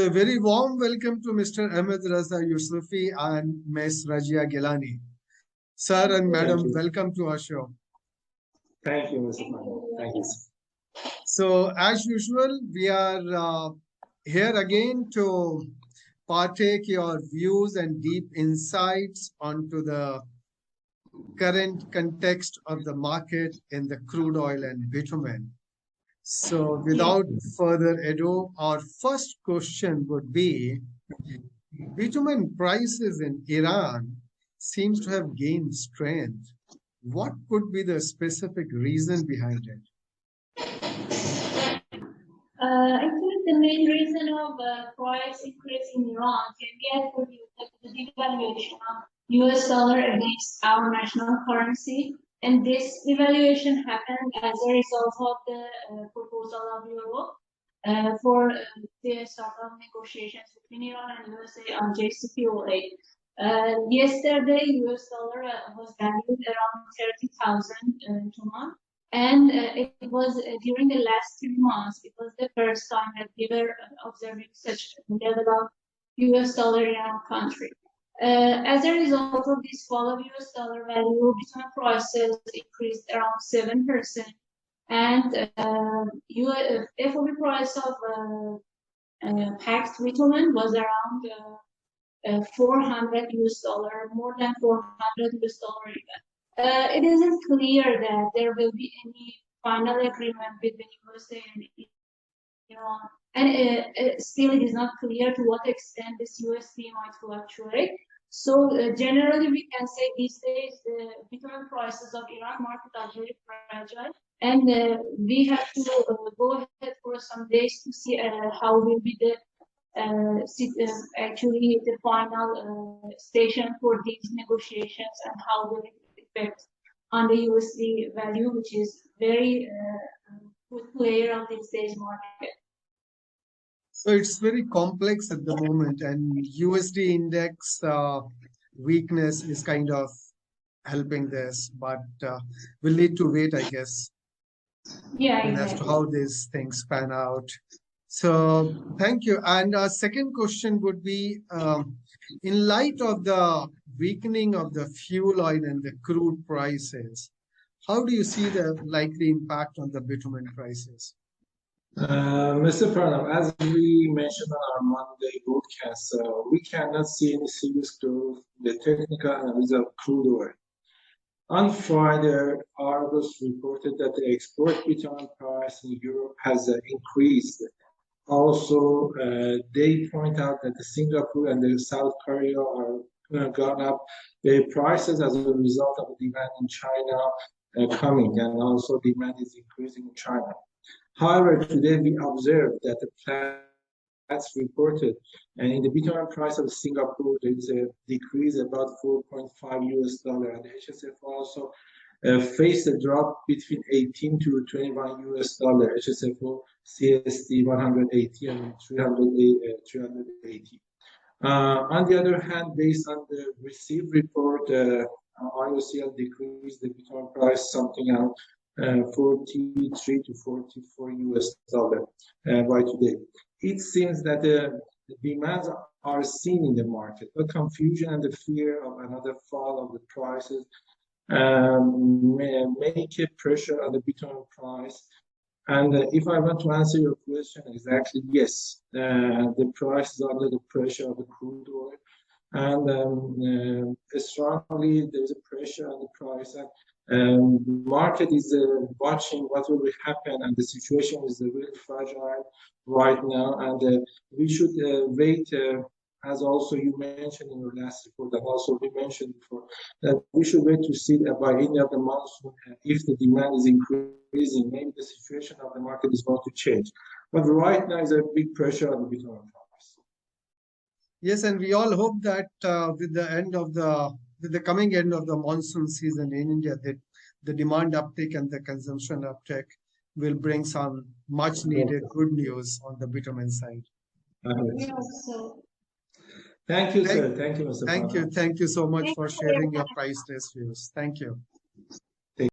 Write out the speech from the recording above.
So a very warm welcome to Mr. Ahmed Raza Yusufi and Ms. Rajia Gilani. Sir and Madam, welcome to our show. Thank you, Mr. Pandey. Thank you. So as usual, we are here again to partake your views and deep insights onto the current context of the market in the crude oil and bitumen. So without further ado, our first question would be, bitumen prices in Iran seems to have gained strength. What could be the specific reason behind it? Actually, the main reason of price increase in Iran can be attributed to the devaluation of US dollar against our national currency. And this devaluation happened as a result of the proposal of Europe for the start of negotiations between Iran and USA on JCPOA. Yesterday, US dollar was valued around 30,000 to month. And it was during the last 3 months, it was the first time that we were observing such level of US dollar in our country. As a result of this fall of US dollar value, bitumen prices increased around 7%. And FOB price of packed bitumen was around 400 US dollar, more than 400 US dollar even. It isn't clear that there will be any final agreement between USA and Iran, and still it is not clear to what extent this USD might fluctuate. So generally, we can say these days the bitumen prices of Iran market are very fragile, and we have to go ahead for some days to see how will be the actually the final station for these negotiations and how will it effect on the USD value, which is very good player on these days market. So it's very complex at the moment, and USD index weakness is kind of helping this, but we'll need to wait, I guess, as to how these things pan out. So thank you. And our second question would be, in light of the weakening of the fuel oil and the crude prices, how do you see the likely impact on the bitumen prices? Mr. Pranam, as we mentioned on our Monday broadcast, we cannot see any serious growth in the technical analysis of crude oil. On Friday, Argus reported that the export bitumen price in Europe has increased. Also, they point out that the Singapore and the South Korea are gone up their prices as a result of the demand in China coming, and also demand is increasing in China. However, today we observed that the plants reported, and in the bitumen price of Singapore, there is a decrease about 4.5 US dollar, and the HSF also faced a drop between 18 to 21 US dollar, HSFO CST 180 and 380. On the other hand, based on the received report, IOCL decreased the bitumen price something around 43 to 44 US dollar by today. It seems that the demands are seen in the market, but confusion and the fear of another fall of the prices may make a pressure on the bitumen price. And if I want to answer your question exactly, yes, the price is under the pressure of the crude oil, and strongly there is a pressure on the price, and the market is watching what will happen, and the situation is really fragile right now, and we should wait. As also you mentioned in your last report, and also we mentioned before, that we should wait to see that by end of the monsoon, if the demand is increasing, maybe the situation of the market is going to change. But right now, is a big pressure on the bitumen price. Yes, and we all hope that with the coming end of the monsoon season in India, that the demand uptick and the consumption uptick will bring some much needed good news on the bitumen side. Thank you, sir. Thank you, Mr. Thank you so much for sharing your priceless views. Thank you.